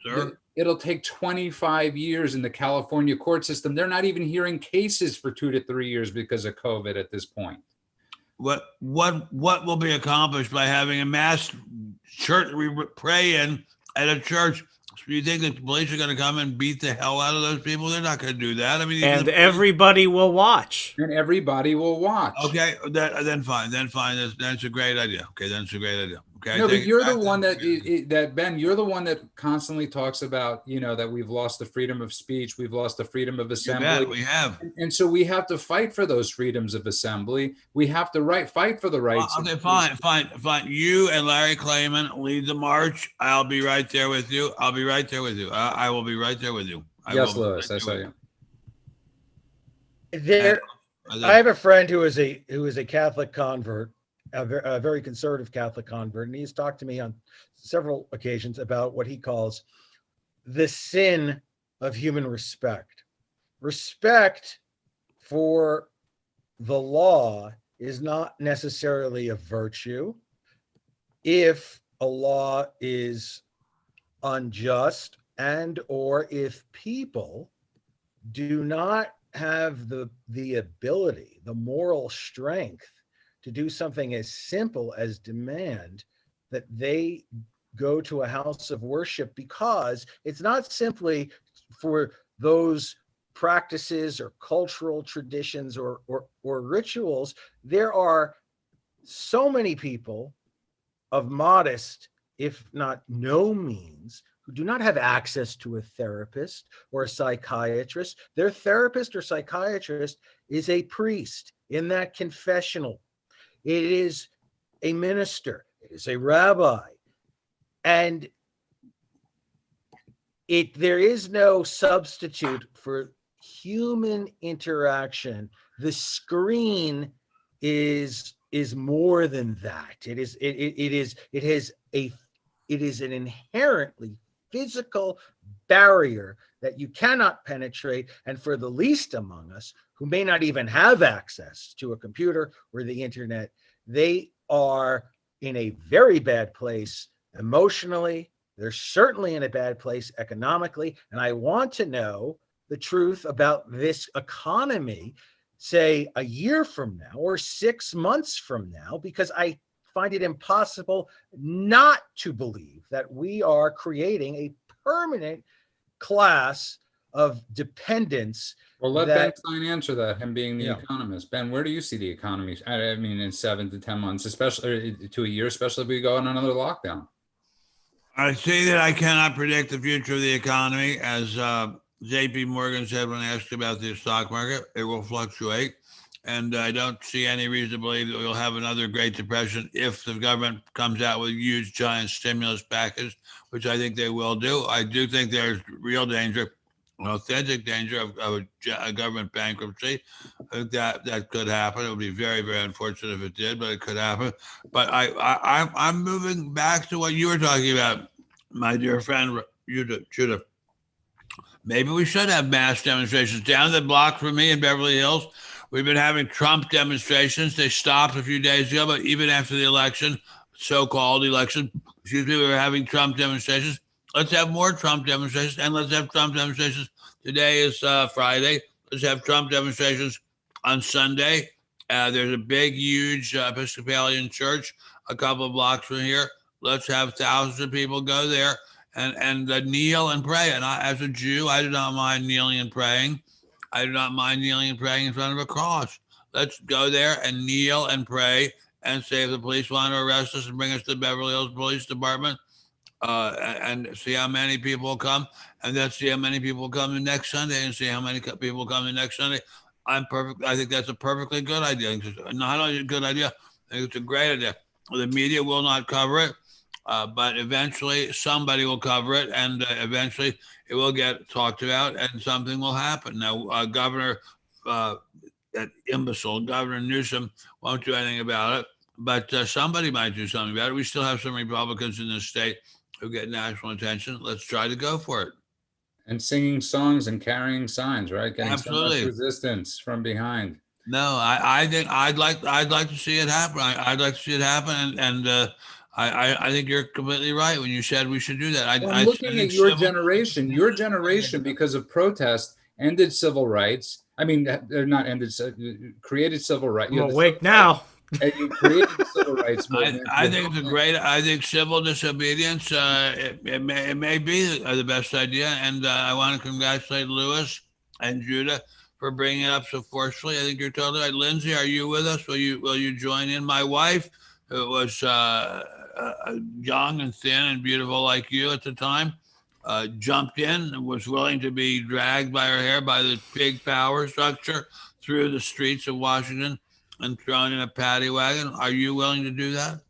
Sir? It'll take 25 years in the California court system. They're not even hearing cases for 2 to 3 years because of COVID at this point. What will be accomplished by having a mass church we pray in at a church? So you think the police are going to come and beat the hell out of those people? They're not going to do that. I mean, and everybody will watch. And everybody will watch. Okay, then fine. That's a great idea. Okay, that's a great idea. Okay, no, but you're the one that Ben, you're the one that constantly talks about, you know, that we've lost the freedom of speech, we've lost the freedom of assembly. You bet, we have, and so we have to fight for those freedoms of assembly. We have to fight for the rights. Okay, fine. You and Larry Klayman lead the march. I'll be right there with you. I will be right there with you. Yes, Louis, I saw you. I have a friend who is a Catholic convert, a very conservative Catholic convert, and he's talked to me on several occasions about what he calls the sin of human respect. Respect for the law is not necessarily a virtue. If a law is unjust and or if people do not have the ability, the moral strength to do something as simple as demand that they go to a house of worship, because it's not simply for those practices or cultural traditions or rituals. There are so many people of modest, if not no means, who do not have access to a therapist or a psychiatrist. Their therapist or psychiatrist is a priest in that confessional. It is a minister. It is a rabbi. And there is no substitute for human interaction. The screen is more than that. It is an inherently physical barrier that you cannot penetrate. And for the least among us, who may not even have access to a computer or the internet, they are in a very bad place emotionally. They're certainly in a bad place economically. And I want to know the truth about this economy, say a year from now or 6 months from now, because I find it impossible not to believe that we are creating a permanent class of dependence. Well, let Ben Stein answer that, him being the economist. Ben, where do you see the economy? I mean, in 7 to 10 months, especially to a year, especially if we go on another lockdown. I see that I cannot predict the future of the economy. As JP Morgan said when asked about the stock market, it will fluctuate. And I don't see any reason to believe that we'll have another Great Depression if the government comes out with a huge, giant stimulus package, which I think they will do. I do think there's real danger, an authentic danger of a government bankruptcy. I think that could happen. It would be very, very unfortunate if it did, but it could happen. But I'm moving back to what you were talking about, my dear friend Judah. Maybe we should have mass demonstrations down the block from me in Beverly Hills. We've been having Trump demonstrations. They stopped a few days ago, but even after the election, so-called election, we were having Trump demonstrations. Let's have more Trump demonstrations, and let's have Trump demonstrations. Today is Friday. Let's have Trump demonstrations on Sunday. There's a big, huge Episcopalian church a couple of blocks from here. Let's have thousands of people go there and kneel and pray. And as a Jew, I do not mind kneeling and praying. I do not mind kneeling and praying in front of a cross. Let's go there and kneel and pray and say if the police want to arrest us and bring us to the Beverly Hills Police Department and see how many people come. And then see how many people come the next Sunday and see how many people come the next Sunday. I think that's a perfectly good idea. Not only a good idea, I think it's a great idea. The media will not cover it, but eventually somebody will cover it, and eventually it will get talked about, and something will happen. Now, Governor, that imbecile, Governor Newsom, won't do anything about it, but somebody might do something about it. We still have some Republicans in this state who get national attention. Let's try to go for it. And singing songs and carrying signs, right? Getting Absolutely. so much resistance from behind No, I think I'd like to see it happen. I'd like to see it happen, and I think you're completely right when you said we should do that. I'm looking at your generation. Your generation, because of protest, ended civil rights. I mean, they're not ended, created civil rights. I'm awake now. And you created the civil rights movement. I think it's a great. I think civil disobedience. It may be the best idea, and I want to congratulate Lewis and Judah for bringing it up so forcefully. I think you're totally right. Lindsay, are you with us? Will you join in? My wife, who was young and thin and beautiful like you at the time, jumped in and was willing to be dragged by her hair by the big power structure through the streets of Washington and thrown in a paddy wagon. Are you willing to do that?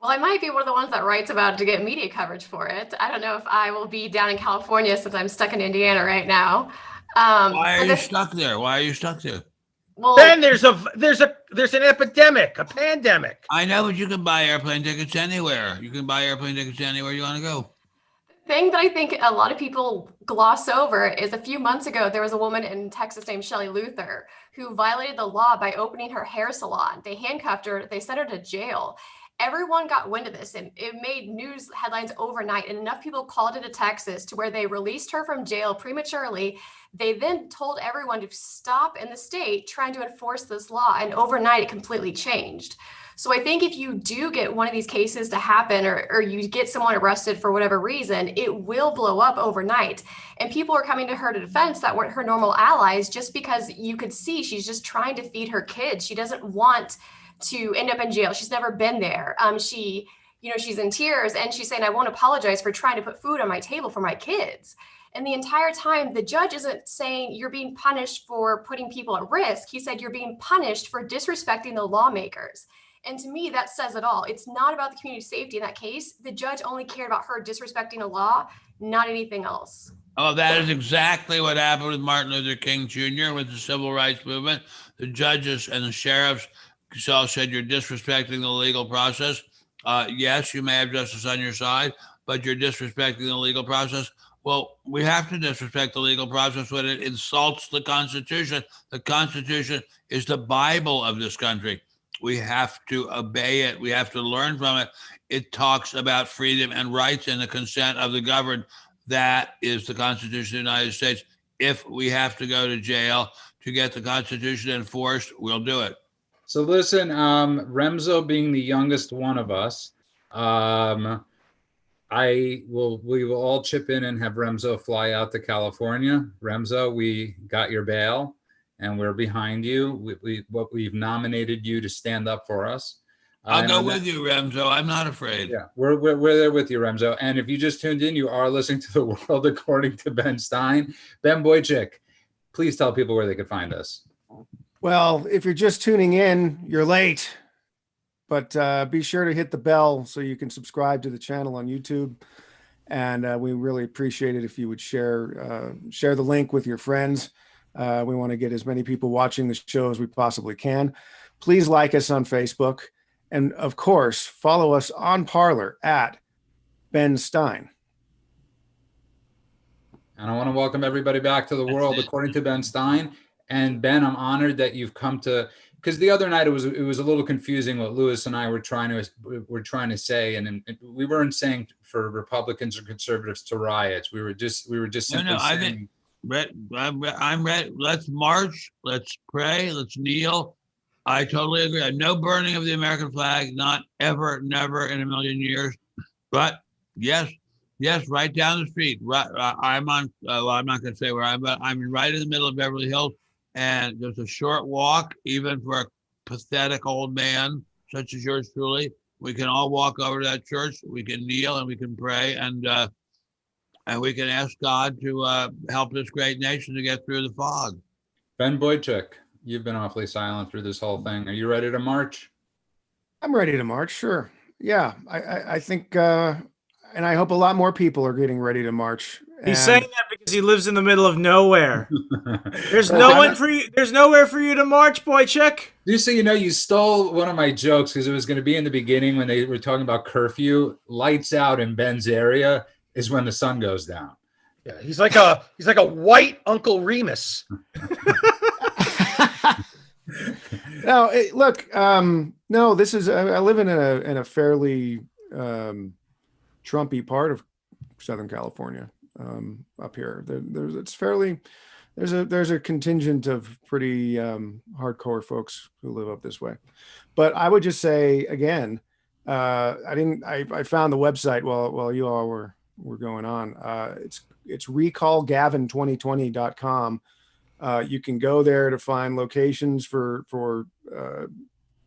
Well, I might be one of the ones that writes about it to get media coverage for it. I don't know if I will be down in California since I'm stuck in Indiana right now. Why are you stuck there? Why are you stuck there? Well, then there's an epidemic, a pandemic. I know, but you can buy airplane tickets anywhere. You can buy airplane tickets anywhere you want to go. The thing that I think a lot of people gloss over is a few months ago, there was a woman in Texas named Shelley Luther who violated the law by opening her hair salon. They handcuffed her. They sent her to jail. Everyone got wind of this, and it made news headlines overnight, and enough people called into Texas to where they released her from jail prematurely. They then told everyone to stop in the state trying to enforce this law, and overnight it completely changed. So I think if you do get one of these cases to happen, or you get someone arrested for whatever reason, it will blow up overnight. And people are coming to her defense that weren't her normal allies, just because you could see she's just trying to feed her kids. She doesn't want to end up in jail. She's never been there. She's in tears, and she's saying, I won't apologize for trying to put food on my table for my kids. And the entire time, the judge isn't saying you're being punished for putting people at risk. He said you're being punished for disrespecting the lawmakers. And to me, that says it all. It's not about the community safety in that case. The judge only cared about her disrespecting a law, not anything else. Oh, that is exactly what happened with Martin Luther King Jr. with the civil rights movement. The judges and the sheriffs all said you're disrespecting the legal process. Yes, you may have justice on your side, but you're disrespecting the legal process. Well, we have to disrespect the legal process when it insults the Constitution. The Constitution is the Bible of this country. We have to obey it. We have to learn from it. It talks about freedom and rights and the consent of the governed. That is the Constitution of the United States. If we have to go to jail to get the Constitution enforced, we'll do it. So listen, Remzo being the youngest one of us, we will all chip in and have Remzo fly out to California. Remzo, we got your bail and we're behind you. We've nominated you to stand up for us. I'll go with you, Remzo. I'm not afraid. Yeah, we're there with you, Remzo. And if you just tuned in, you are listening to The World According to Ben Stein. Ben Boychik, please tell people where they could find us. Well, if you're just tuning in, you're late, but be sure to hit the bell so you can subscribe to the channel on YouTube. And we really appreciate it if you would share the link with your friends. We want to get as many people watching the show as we possibly can. Please like us on Facebook. And of course, follow us on Parler at Ben Stein. And I want to welcome everybody back to The World According to Ben Stein. And Ben, I'm honored that you've come to, because the other night it was a little confusing what Lewis and I were trying to say, and we weren't saying for Republicans or conservatives to riots. We were just simply saying. I'm ready. Let's march. Let's pray. Let's kneel. I totally agree. No burning of the American flag, not ever, never in a million years. But yes, right down the street. Right, I'm on. I'm not going to say where I'm, but I'm right in the middle of Beverly Hills. And there's a short walk, even for a pathetic old man such as yours truly. We can all walk over to that church. We can kneel and we can pray, and we can ask God to help this great nation to get through the fog. Ben Boychik, you've been awfully silent through this whole thing. Are you ready to march? I'm ready to march. Sure. Yeah, I think, and I hope a lot more people are getting ready to march. He's saying that because he lives in the middle of nowhere. There's nowhere for you to march, Boychik. Just so you know, you stole one of my jokes because it was going to be in the beginning when they were talking about curfew. Lights out in Ben's area is when the sun goes down. Yeah, he's like a white Uncle Remus. No, look, no, this is, I live in a fairly Trumpy part of Southern California, up here. There's a contingent of pretty hardcore folks who live up this way. But I would just say again, I found the website while you all were going on. It's recallgavin2020.com. You can go there to find locations for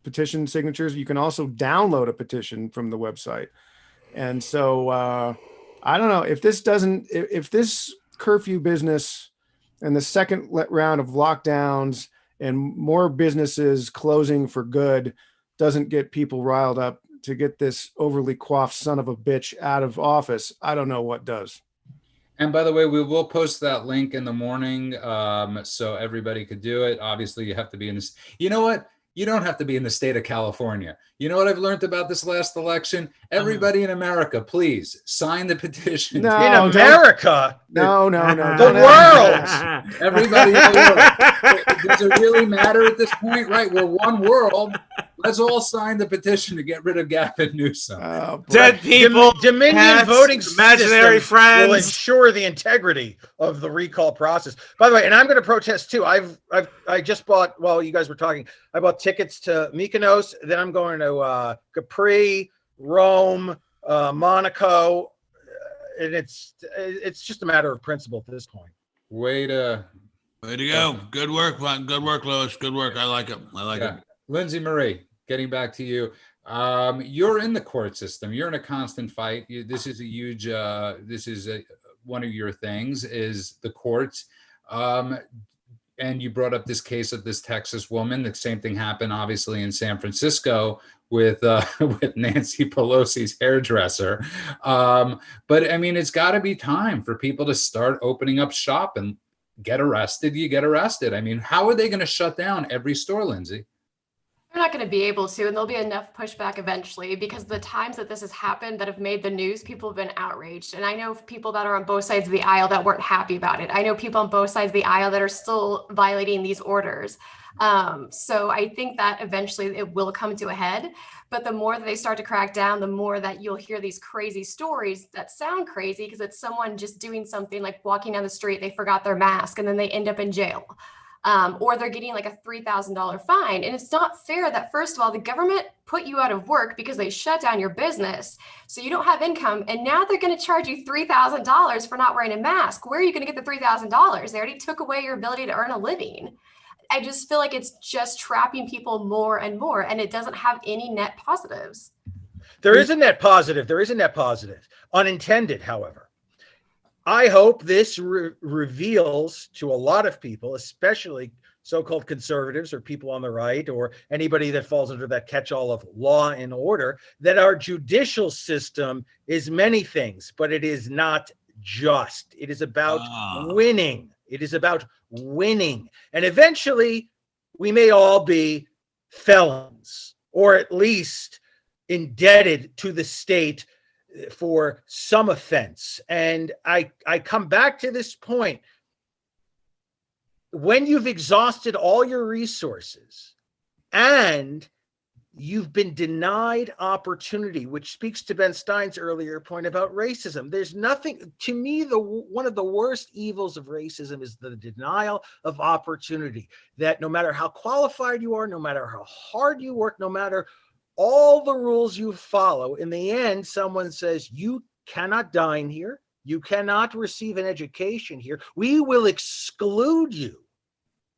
petition signatures. You can also download a petition from the website. And so I don't know if this curfew business and the second round of lockdowns and more businesses closing for good doesn't get people riled up to get this overly coiffed son of a bitch out of office, I don't know what does. And by the way, we will post that link in the morning so everybody could do it. Obviously, you have to be in this. You know what? You don't have to be in the state of California. You know what I've learned about this last election? Everybody in America, please sign the petition. No, in America? No. The world. Everybody in the world. Does it really matter at this point? Right? We're one world. Let's all sign the petition to get rid of Gavin Newsom. Dead people, Dominion hats, voting imaginary system friends will ensure the integrity of the recall process. By the way, and I'm going to protest too. I just bought, while you guys were talking, I bought tickets to Mykonos. Then I'm going to Capri, Rome, Monaco, and it's just a matter of principle at this point. Way to go! Good work, Ron. Good work, Lewis. Good work. I like it. it. Lindsay Marie, getting back to you. You're in the court system. You're in a constant fight. This is a huge. One of your things is the courts. And you brought up this case of this Texas woman. The same thing happened, obviously, in San Francisco with Nancy Pelosi's hairdresser. But I mean, it's got to be time for people to start opening up shop and get arrested. You get arrested. I mean, how are they going to shut down every store, Lindsay? They're not going to be able to, and there'll be enough pushback eventually, because the times that this has happened that have made the news, people have been outraged. And I know people that are on both sides of the aisle that weren't happy about it. I know people on both sides of the aisle that are still violating these orders. So I think that eventually it will come to a head. But the more that they start to crack down, the more that you'll hear these crazy stories that sound crazy because it's someone just doing something like walking down the street, they forgot their mask, and then they end up in jail. Or they're getting like a $3,000 fine. And it's not fair that, first of all, the government put you out of work because they shut down your business. So you don't have income. And now they're going to charge you $3,000 for not wearing a mask. Where are you going to get the $3,000? They already took away your ability to earn a living. I just feel like it's just trapping people more and more, and it doesn't have any net positives. There is a net positive. Unintended, however. I hope this reveals to a lot of people, especially so-called conservatives or people on the right or anybody that falls under that catch-all of law and order, that our judicial system is many things, but it is not just. It is about winning. It is about winning. And eventually, we may all be felons, or at least indebted to the state for some offense. And I come back to this point. When you've exhausted all your resources and you've been denied opportunity, which speaks to Ben Stein's earlier point about racism. There's nothing, to me, one of the worst evils of racism is the denial of opportunity, that no matter how qualified you are, no matter how hard you work, no matter all the rules you follow, in the end, someone says, you cannot dine here. You cannot receive an education here. We will exclude you,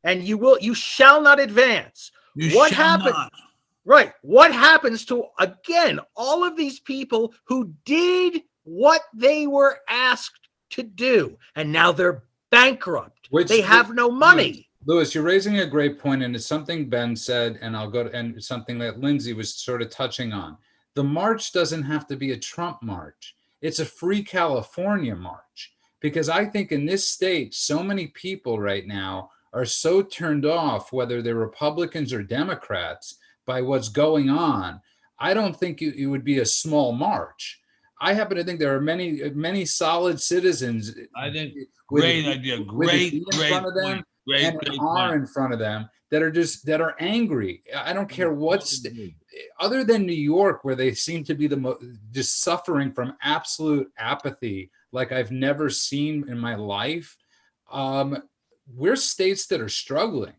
and you shall not advance. What happened? Right. What happens to, again, all of these people who did what they were asked to do, and now they're bankrupt. They have no money. Lewis, you're raising a great point, and it's something Ben said, and I'll go to, and something that Lindsay was sort of touching on. The march doesn't have to be a Trump march. It's a free California march, because I think in this state, so many people right now are so turned off, whether they're Republicans or Democrats, by what's going on. I don't think it would be a small march. I happen to think there are many solid citizens. I think great idea. Great in front of them. Great car in front of them that are angry. I don't care other than New York, where they seem to be just suffering from absolute apathy like I've never seen in my life. We're states that are struggling.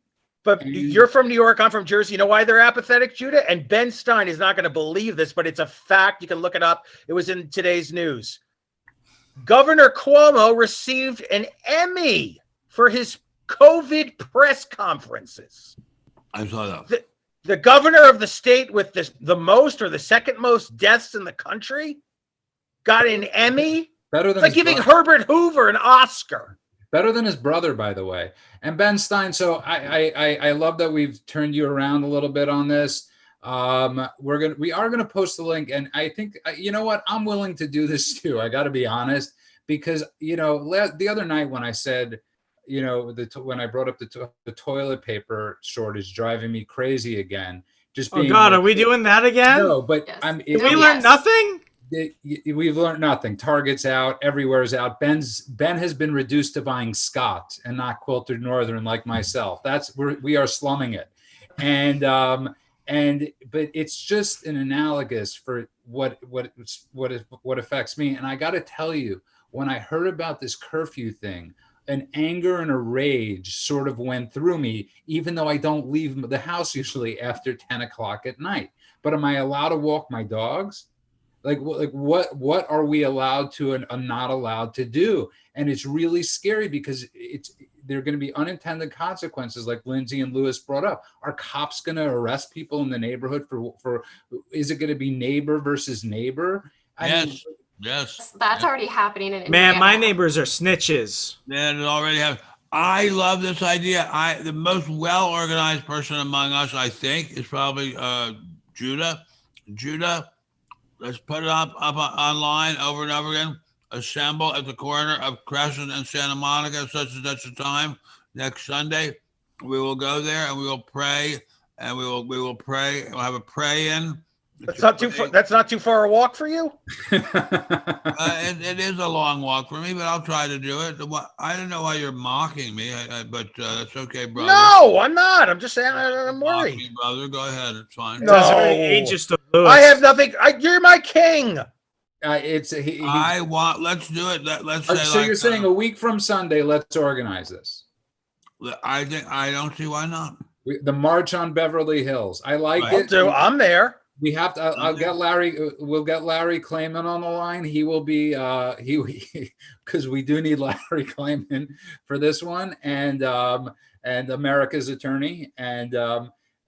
But you're from New York, I'm from Jersey. You know why they're apathetic, Judah? And Ben Stein is not going to believe this, but it's a fact. You can look it up. It was in today's news. Governor Cuomo received an Emmy for his COVID press conferences. I saw that. The governor of the state with the most or the second most deaths in the country got an Emmy. Better than it's like giving Herbert Hoover an Oscar. Better than his brother, by the way. And Ben Stein, so I love that we've turned you around a little bit on this. We are gonna post the link, and I think you know what, I'm willing to do this too. I got to be honest, because the other night when I said, when I brought up the toilet paper shortage driving me crazy again, just being. Oh God, are we doing that again? No, but yes. Did we learn nothing? We've learned nothing. Target's out, everywhere's out. Ben has been reduced to buying Scott and not Quilted Northern like myself. We are slumming it, but it's just an analogous for what affects me. And I got to tell you, when I heard about this curfew thing, an anger and a rage sort of went through me, even though I don't leave the house usually after 10 o'clock at night. But am I allowed to walk my dogs? Like what are we allowed to and not allowed to do? And it's really scary because there are going to be unintended consequences, like Lindsay and Lewis brought up. Are cops going to arrest people in the neighborhood for is it going to be neighbor versus neighbor? Yes. That's already happening. Man, my neighbors are snitches. Yeah, it already happened. I love this idea. The most well-organized person among us, I think, is probably Judah. Judah, let's put it up online over and over again. Assemble at the corner of Crescent and Santa Monica, such and such a time next Sunday. We will go there and we will pray, and we will pray. We'll have a pray-in. That's not too far. That's not too far a walk for you. It is a long walk for me, but I'll try to do it. I don't know why you're mocking me, but that's okay, brother. No, I'm not. I'm just saying I'm worried. Me, brother, go ahead. It's fine. No, I have nothing. You're my king. Let's do it. Let's say. So you're saying a week from Sunday, let's organize this. I don't see why not. The March on Beverly Hills. I like it. I'm there. We have to. I'll get Larry. We'll get Larry Klayman on the line. He will be. Because we do need Larry Klayman for this one, and America's attorney, and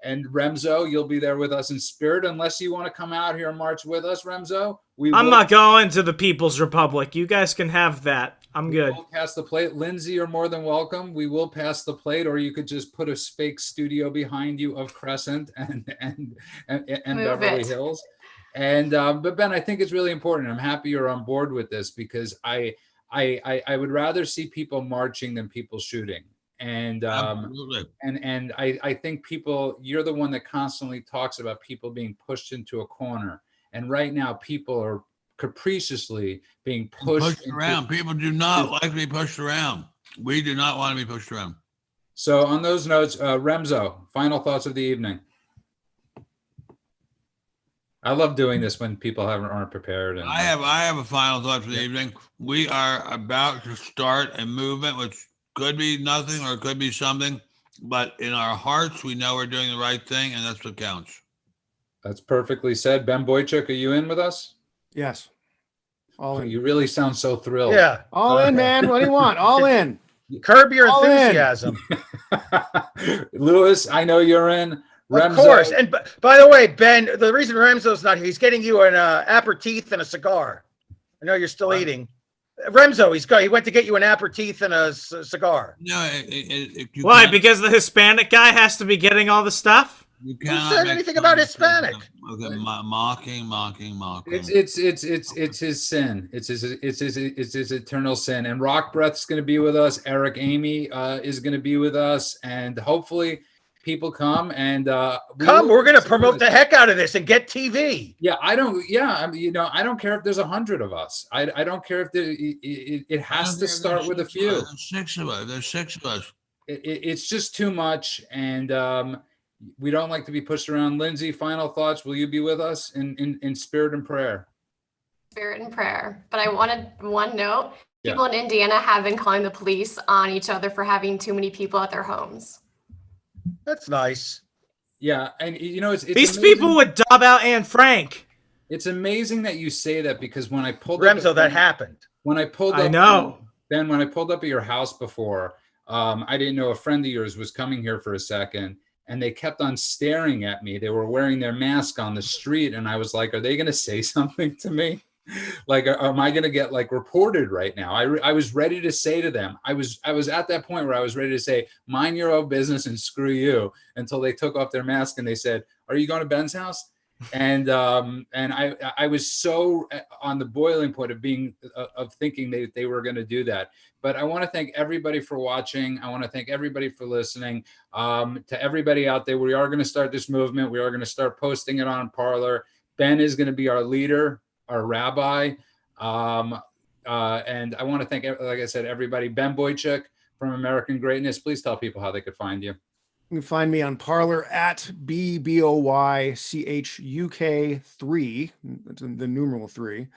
Remzo. You'll be there with us in spirit, unless you want to come out here and march with us, Remzo. I'm not going to the People's Republic. You guys can have that. I'm good. We'll pass the plate. Lindsay, you're more than welcome. We will pass the plate, or you could just put a fake studio behind you of Crescent and Beverly Hills. And but Ben, I think it's really important. I'm happy you're on board with this, because I would rather see people marching than people shooting. And and I think you're the one that constantly talks about people being pushed into a corner. And right now, people are capriciously being pushed around. People do not like to be pushed around. We do not want to be pushed around. So on those notes, Remzo, final thoughts of the evening. I love doing this when people aren't prepared. And I have a final thought for the evening. We are about to start a movement, which could be nothing or it could be something, but in our hearts, we know we're doing the right thing, and that's what counts. That's perfectly said. Ben Boychuk, are you in with us? Yes. All in. You really sound so thrilled. Yeah. All in, man. What do you want? All in. Curb your enthusiasm. Lewis, I know you're in. Remzo. Of course. And by the way, Ben, the reason Remzo's not here, he's getting you an aperitif and a cigar. I know you're still eating. Remzo, he went to get you an aperitif and a cigar. No, why? Because the Hispanic guy has to be getting all the stuff? Who said anything about Hispanic? Okay, mocking. It's his sin. It's his eternal sin. And Rock Breath's going to be with us. Eric Amy is going to be with us, and hopefully people come and we're going to promote the heck out of this and get TV. Yeah, I don't care if there's 100 of us. I don't care if it has to start with a few. There's six of us. it's just too much, and we don't like to be pushed around. Lindsay, final thoughts? Will you be with us in spirit and prayer? Spirit and prayer. But I wanted one note. People in Indiana have been calling the police on each other for having too many people at their homes. That's nice. Yeah, and it's these amazing. People would dob out Anne Frank. It's amazing that you say that, because when I pulled Remzo, that happened. When I pulled up, I know. Ben, when I pulled up at your house before, I didn't know a friend of yours was coming here for a second, and they kept on staring at me. They were wearing their mask on the street, and I was like, are they going to say something to me? Like, am I going to get like reported right now? I was ready to say to them, I was at that point where I was ready to say, mind your own business and screw you, until they took off their mask and they said, are you going to Ben's house? And I was so on the boiling point of thinking they were going to do that. But I want to thank everybody for watching. I want to thank everybody for listening. To everybody out there, we are going to start this movement. We are going to start posting it on Parler. Ben is going to be our leader, our rabbi. And I want to thank, like I said, everybody. Ben Boychuk from American Greatness. Please tell people how they could find you. You can find me on Parler at BBOYCHUK3, the numeral 3,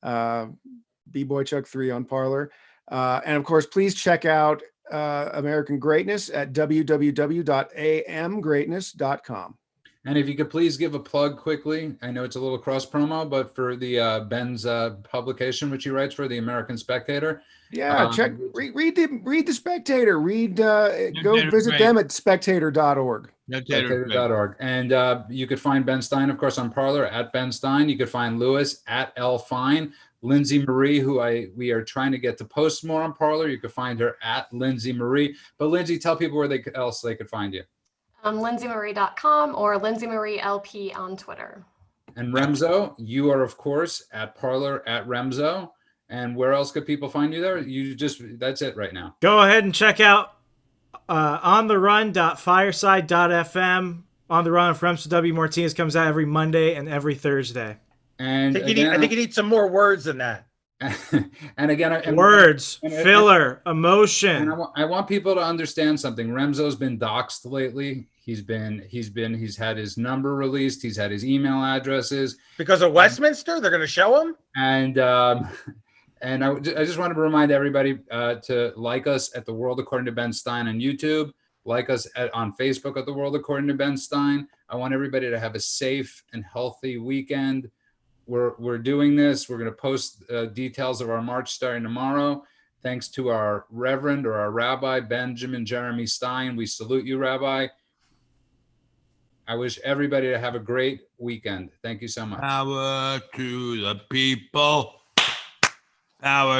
BBoychuk3 on Parler. And of course, please check out American Greatness at www.amgreatness.com. And if you could please give a plug quickly, I know it's a little cross promo, but for the Ben's publication, which he writes for the American Spectator. Yeah, read the Spectator. Go visit them at spectator.org. Spectator.org. And you could find Ben Stein, of course, on Parler at Ben Stein. You could find Lewis at L Fine. Lindsay Marie, who we are trying to get to post more on Parler. You could find her at Lindsay Marie. But Lindsay, tell people where else they could find you. LindsayMarie.com or Lindsay Marie LP on Twitter. And Remzo, you are, of course, at Parler at Remzo. And where else could people find you there? That's it right now. Go ahead and check out ontherun.fireside.fm. On the Run with Remzo W. Martinez comes out every Monday and every Thursday. And I think you need some more words than that. And again, words, filler, emotion. And I want people to understand something. Remzo's been doxxed lately. He's had his number released. He's had his email addresses. Because of Westminster, they're going to show him. And I just wanted to remind everybody to like us at The World According to Ben Stein on YouTube. Like us on Facebook at The World According to Ben Stein. I want everybody to have a safe and healthy weekend. We're doing this. We're going to post details of our march starting tomorrow. Thanks to our Reverend or our Rabbi, Benjamin Jeremy Stein. We salute you, Rabbi. I wish everybody to have a great weekend. Thank you so much. Power to the people. Power